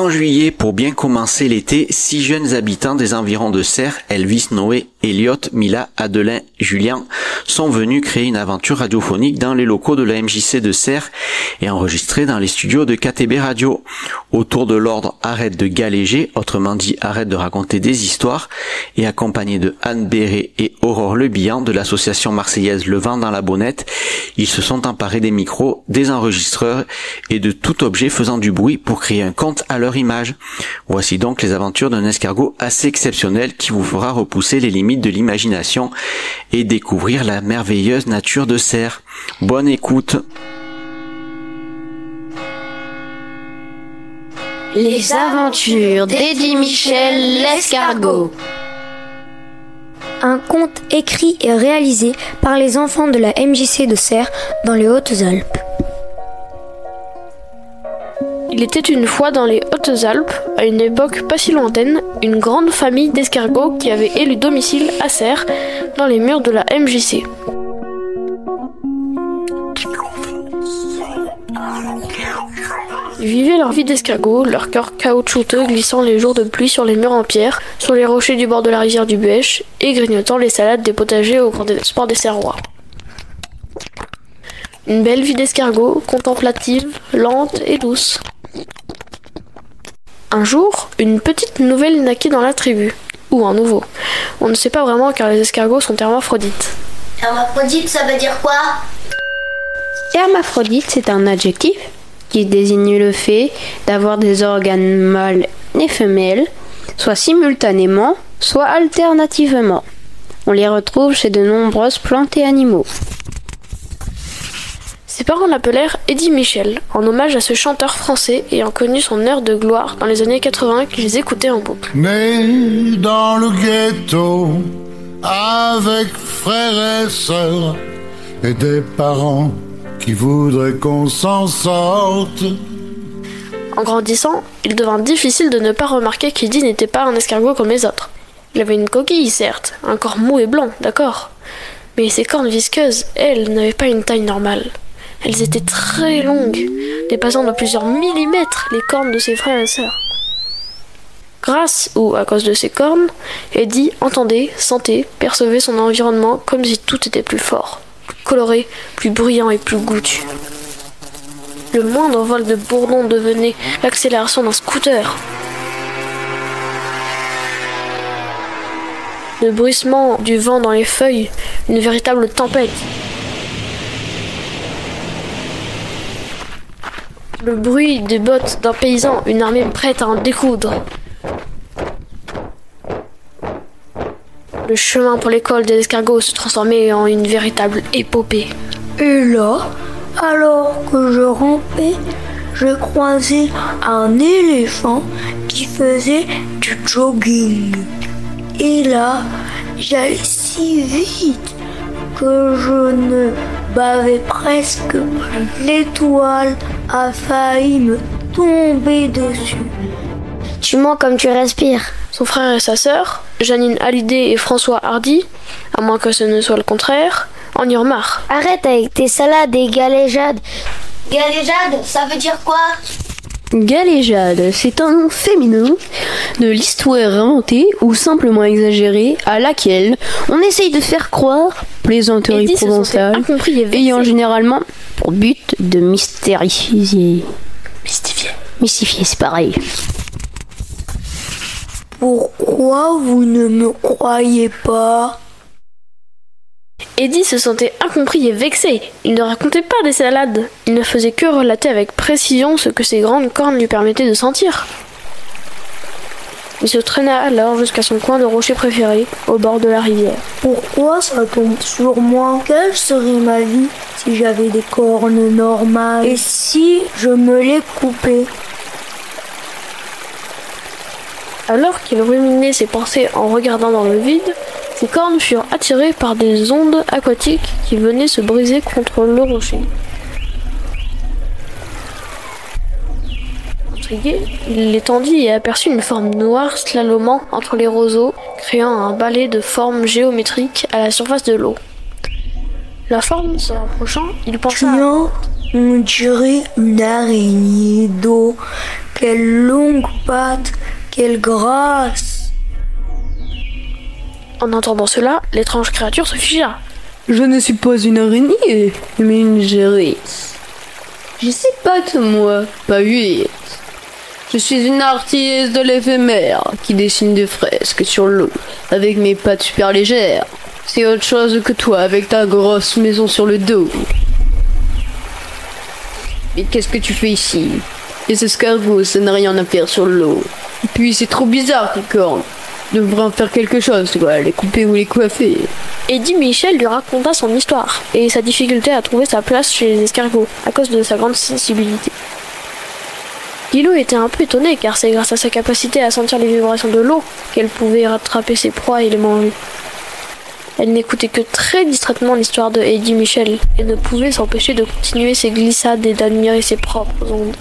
En juillet, pour bien commencer l'été, 6 jeunes habitants des environs de Serres, Elvis, Noé, Elliot, Mila, Adelin, Julien, sont venus créer une aventure radiophonique dans les locaux de la MJC de Serres et enregistrer dans les studios de KTB Radio. Autour de l'ordre Arrête de galéger, autrement dit Arrête de raconter des histoires, et accompagnés de Anne Béret et Aurore Le Bihan de l'association marseillaise Le Vent dans la Bonnette, ils se sont emparés des micros, des enregistreurs et de tout objet faisant du bruit pour créer un conte à leur image. Voici donc les aventures d'un escargot assez exceptionnel qui vous fera repousser les limites de l'imagination et découvrir la merveilleuse nature de Serres. Bonne écoute. Les aventures d'Eddie Michel l'escargot. Un conte écrit et réalisé par les enfants de la MJC de Serres dans les Hautes-Alpes. Il était une fois dans les Hautes-Alpes, à une époque pas si lointaine, une grande famille d'escargots qui avait élu domicile à Serres, dans les murs de la MJC. Ils vivaient leur vie d'escargots, leur cœur caoutchouteux glissant les jours de pluie sur les murs en pierre, sur les rochers du bord de la rivière du Buèche, et grignotant les salades des potagers au grand espoir des Serrois. Une belle vie d'escargot, contemplative, lente et douce. Un jour, une petite nouvelle naquit dans la tribu. Ou un nouveau. On ne sait pas vraiment car les escargots sont hermaphrodites. Hermaphrodite, ça veut dire quoi? Hermaphrodite, c'est un adjectif qui désigne le fait d'avoir des organes mâles et femelles, soit simultanément, soit alternativement. On les retrouve chez de nombreuses plantes et animaux. Ses parents l'appelèrent Eddie Michel, en hommage à ce chanteur français ayant connu son heure de gloire dans les années 80 qu'ils écoutaient en boucle. Né dans le ghetto, avec frères et sœurs, et des parents qui voudraient qu'on s'en sorte. En grandissant, il devint difficile de ne pas remarquer qu'Eddie n'était pas un escargot comme les autres. Il avait une coquille, certes, un corps mou et blanc, d'accord, mais ses cornes visqueuses, elles, n'avaient pas une taille normale. Elles étaient très longues, dépassant de plusieurs millimètres les cornes de ses frères et sœurs. Grâce ou à cause de ses cornes, Eddie entendait, sentait, percevait son environnement comme si tout était plus fort, plus coloré, plus bruyant et plus goûtu. Le moindre vol de bourdon devenait l'accélération d'un scooter. Le bruissement du vent dans les feuilles, une véritable tempête. Le bruit des bottes d'un paysan, une armée prête à en découdre. Le chemin pour l'école des escargots se transformait en une véritable épopée. Et là, alors que je rampais, je croisais un éléphant qui faisait du jogging. Et là, j'allais si vite que je ne bavais presque plus. L'étoile a failli me tomber dessus. Tu mens comme tu respires. Son frère et sa sœur, Janine Hallyday et François Hardy, à moins que ce ne soit le contraire, en eurent marre. Arrête avec tes salades et galéjades. Galéjade, ça veut dire quoi? Galéjade, c'est un nom féminin de l'histoire inventée ou simplement exagérée à laquelle on essaye de faire croire, plaisanterie provençale, ayant généralement pour but de mystérifier. Mystifier, c'est pareil. Pourquoi vous ne me croyez pas? Eddie se sentait incompris et vexé. Il ne racontait pas des salades. Il ne faisait que relater avec précision ce que ses grandes cornes lui permettaient de sentir. Il se traîna alors jusqu'à son coin de rocher préféré, au bord de la rivière. Pourquoi ça tombe sur moi? Quelle serait ma vie si j'avais des cornes normales? Et si je me les coupais? Alors qu'il ruminait ses pensées en regardant dans le vide, ses cornes furent attirées par des ondes aquatiques qui venaient se briser contre le rocher. Intrigué, il l'étendit et aperçut une forme noire slalomant entre les roseaux, créant un balai de formes géométriques à la surface de l'eau. La forme se rapprochant, il pensa Tiens, on dirait une araignée d'eau. quelle longue patte, quelle grâce. En entendant cela, l'étrange créature se figea. Je ne suis pas une araignée, mais une gérisse. J'ai 6 pattes, moi, pas 8. Je suis une artiste de l'éphémère qui dessine des fresques sur l'eau avec mes pattes super légères. C'est autre chose que toi avec ta grosse maison sur le dos. Mais qu'est-ce que tu fais ici? Les escargots, ça n'a rien à faire sur l'eau. Et puis c'est trop bizarre tes cornes. Tu devrais en faire quelque chose, tu vois, les couper ou les coiffer. Eddie Michel lui raconta son histoire et sa difficulté à trouver sa place chez les escargots à cause de sa grande sensibilité. Lilo était un peu étonnée car c'est grâce à sa capacité à sentir les vibrations de l'eau qu'elle pouvait rattraper ses proies et les manger. Elle n'écoutait que très distraitement l'histoire de Eddie Michel et ne pouvait s'empêcher de continuer ses glissades et d'admirer ses propres ondes.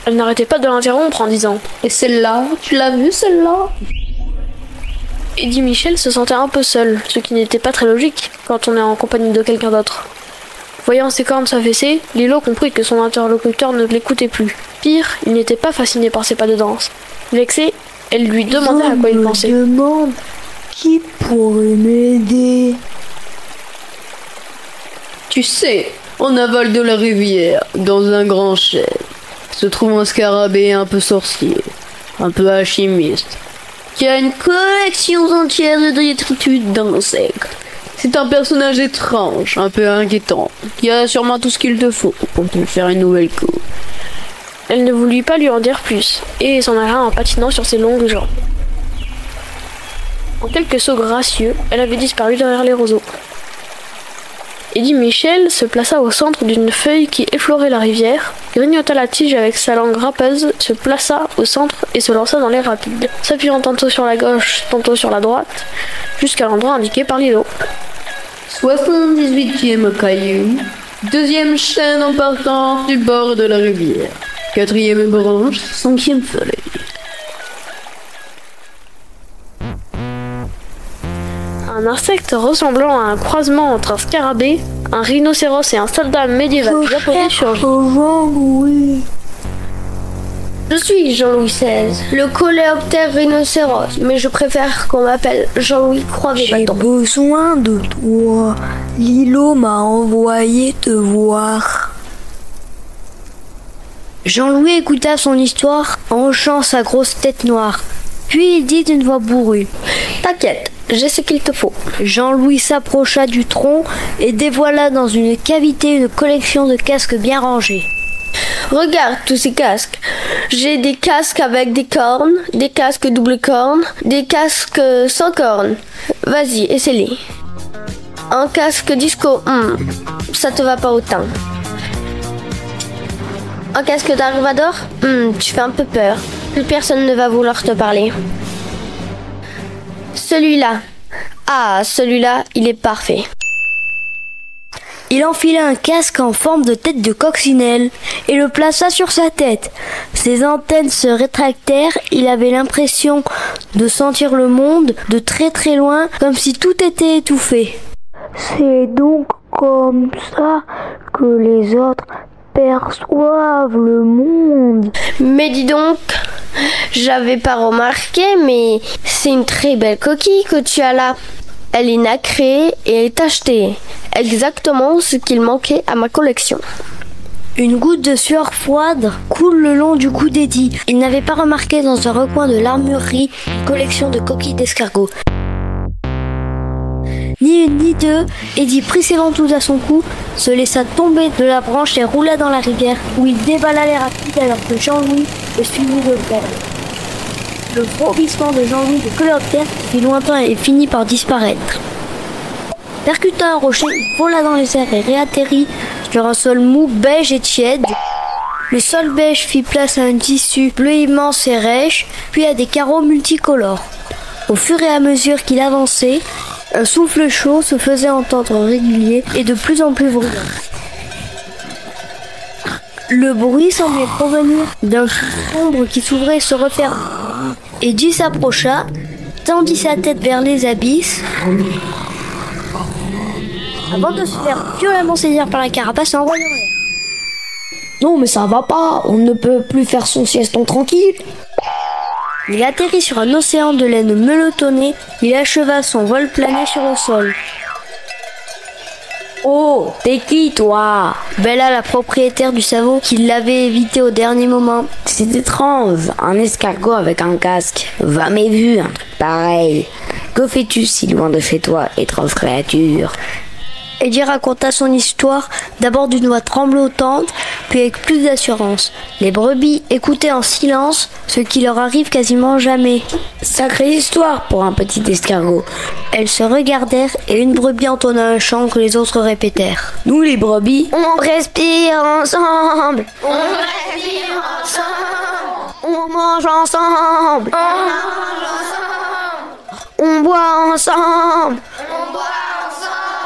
Elle n'arrêtait pas de l'interrompre en disant « Et celle-là, tu l'as vue celle-là ?» Eddie Michel se sentait un peu seul, ce qui n'était pas très logique quand on est en compagnie de quelqu'un d'autre. Voyant ses cornes s'affaisser, Lilo comprit que son interlocuteur ne l'écoutait plus. Pire, il n'était pas fasciné par ses pas de danse. Vexée, elle lui demandait à quoi il pensait. Je me demande qui pourrait m'aider. Tu sais, en aval de la rivière, dans un grand chêne, se trouve un scarabée un peu sorcier, un peu alchimiste, qui a une collection entière de détritus d'insectes. C'est un personnage étrange, un peu inquiétant, qui a sûrement tout ce qu'il te faut pour te faire une nouvelle coupe. Elle ne voulut pas lui en dire plus, et s'en alla en patinant sur ses longues jambes. En quelques sauts gracieux, elle avait disparu derrière les roseaux. Eddie Michel se plaça au centre d'une feuille qui effleurait la rivière, grignota la tige avec sa langue râpeuse, se plaça au centre et se lança dans l'air rapide, s'appuyant tantôt sur la gauche, tantôt sur la droite, jusqu'à l'endroit indiqué par Lilo. 78e caillou, 2e chaîne en partant du bord de la rivière, 4e branche, 5e feuille. Un insecte ressemblant à un croisement entre un scarabée, un rhinocéros et un soldat médiéval japonais surgit. Jean-Louis. Je suis Jean-Louis XVI, le coléoptère rhinocéros, mais je préfère qu'on m'appelle Jean-Louis J'ai Croix-Bâton. besoin de toi. Lilo m'a envoyé te voir. Jean-Louis écouta son histoire en hochant sa grosse tête noire. Puis il dit d'une voix bourrue: T'inquiète, j'ai ce qu'il te faut. Jean-Louis s'approcha du tronc et dévoila dans une cavité une collection de casques bien rangés. Regarde tous ces casques. J'ai des casques avec des cornes, des casques double cornes, des casques sans cornes. Vas-y, essaie-les. Un casque disco, ça te va pas autant. Un casque d'Arrivador, tu fais un peu peur. Plus personne ne va vouloir te parler. Celui-là. Ah, celui-là, il est parfait. Il enfila un casque en forme de tête de coccinelle et le plaça sur sa tête. Ses antennes se rétractèrent, il avait l'impression de sentir le monde de très très loin, comme si tout était étouffé. C'est donc comme ça que les autres perçoivent le monde. Mais dis donc, j'avais pas remarqué, mais c'est une très belle coquille que tu as là. Elle est nacrée et elle est tachetée. Exactement ce qu'il manquait à ma collection. Une goutte de sueur froide coule le long du cou d'Eddie. Il n'avait pas remarqué dans un recoin de l'armurerie une collection de coquilles d'escargot. Ni une ni deux, Eddie prit ses ventouses à son cou, se laissa tomber de la branche et roula dans la rivière, où il dévala les rapides alors que Jean-Louis le suivit de près. Le vomissement de Jean-Louis de coléoptère fut lointain et finit par disparaître. Percutant un rocher, il vola dans les airs et réatterrit sur un sol mou, beige et tiède. Le sol beige fit place à un tissu bleu immense et rêche, puis à des carreaux multicolores. Au fur et à mesure qu'il avançait, un souffle chaud se faisait entendre régulier et de plus en plus bruyant. Le bruit semblait provenir d'un trou sombre qui s'ouvrait et se refermait. Eddie s'approcha, tendit sa tête vers les abysses, avant de se faire violemment saisir par la carapace en voyant l'air. Non mais ça va pas, on ne peut plus faire son sieston tranquille. Il atterrit sur un océan de laine melotonnée, il acheva son vol plané sur le sol. Oh, t'es qui toi? Bella, la propriétaire du savon, qui l'avait évité au dernier moment. C'est étrange, un escargot avec un casque. Jamais vu un truc pareil. Que fais-tu si loin de chez toi, étrange créature? Eddie raconta son histoire, d'abord d'une voix tremblotante, puis avec plus d'assurance. Les brebis écoutaient en silence, ce qui leur arrive quasiment jamais. Sacrée histoire pour un petit escargot. Elles se regardèrent et une brebis entonna un chant que les autres répétèrent. Nous les brebis, on respire ensemble. On respire ensemble. On mange ensemble. On mange ensemble. On boit ensemble. On boit ensemble.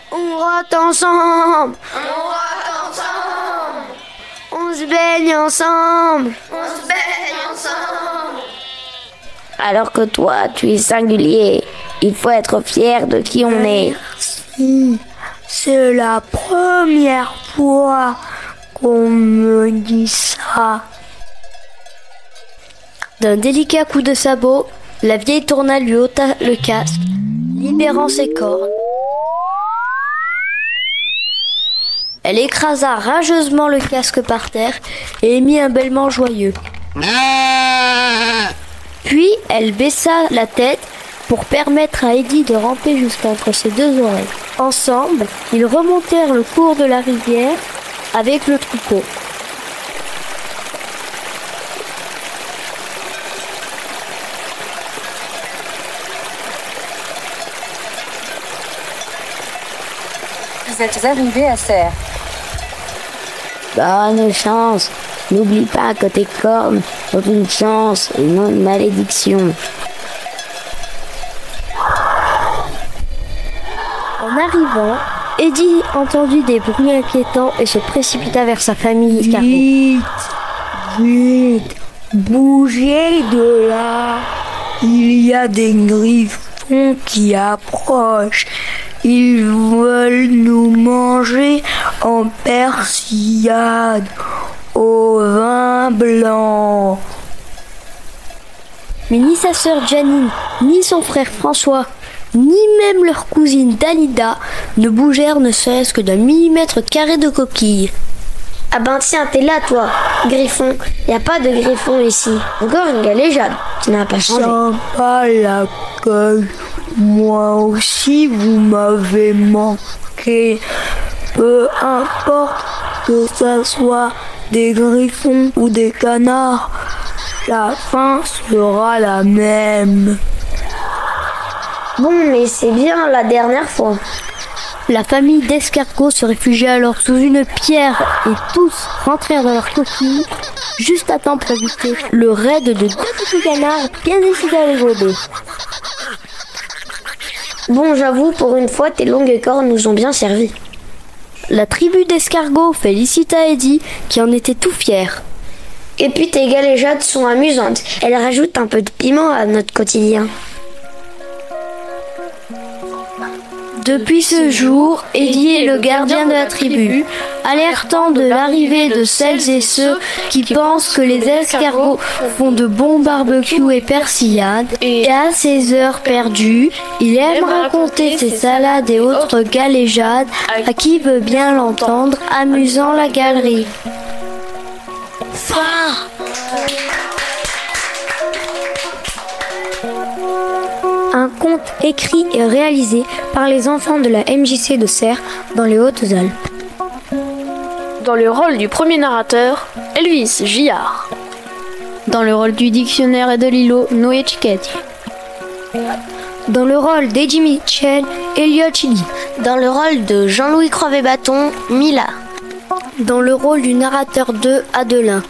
On rote ensemble. On rote ensemble. On se baigne ensemble. On se baigne ensemble. Alors que toi, tu es singulier. Il faut être fier de qui on est. Merci. C'est la première fois qu'on me dit ça. D'un délicat coup de sabot, la vieille tourna lui ôta le casque, libérant ses cornes. Elle écrasa rageusement le casque par terre et émit un bêlement joyeux. Puis elle baissa la tête pour permettre à Eddie de ramper jusqu'entre ses deux oreilles. Ensemble, ils remontèrent le cours de la rivière avec le troupeau. Vous êtes arrivés à Serre. Bonne chance. N'oublie pas que tes cornes sont une chance et non une malédiction. En arrivant, Eddie entendit des bruits inquiétants et se précipita vers sa famille escargot. Vite, bougez de là. Il y a des griffons qui approchent. Ils veulent nous manger en persillade au vin blanc. Mais ni sa sœur Janine, ni son frère François, ni même leur cousine Dalida ne bougèrent ne serait-ce que d'un millimètre carré de coquille. Ah ben tiens, t'es là toi, griffon. Y a pas de griffon ici. Encore une galéjade, tu n'as pas changé. Sympa l'accueil. Moi aussi, vous m'avez manqué. Peu importe que ça soit des griffons ou des canards, la fin sera la même. Bon, mais c'est bien la dernière fois. La famille d'escargots se réfugia alors sous une pierre et tous rentrèrent dans leur coquille, juste à temps pour éviter le raid de deux petits canards bien décidés à les gober. Bon, j'avoue, pour une fois, tes longues cornes nous ont bien servi. La tribu d'escargots félicita Eddie, qui en était tout fier. Et puis tes galéjades sont amusantes. Elles rajoutent un peu de piment à notre quotidien. Depuis ce jour, Eddie est le gardien de la tribu, alertant de l'arrivée de celles et ceux qui pensent que les escargots font de bons barbecues et persillades. Et à ses heures perdues, il aime raconter ses salades et autres galéjades à qui veut bien l'entendre, amusant la galerie. Fin. Un conte écrit et réalisé par les enfants de la MJC de Serres dans les Hautes-Alpes. Dans le rôle du premier narrateur, Elvis Gillard. Dans le rôle du dictionnaire et de l'îlot, Noé Chiquetti. Dans le rôle d'Eddie Mitchell, Elliot Chili. Dans le rôle de Jean-Louis Crevé-Bâton, Mila. Dans le rôle du narrateur 2, Adelin.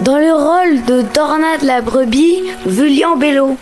Dans le rôle de Tornade la brebis, Julien Bello.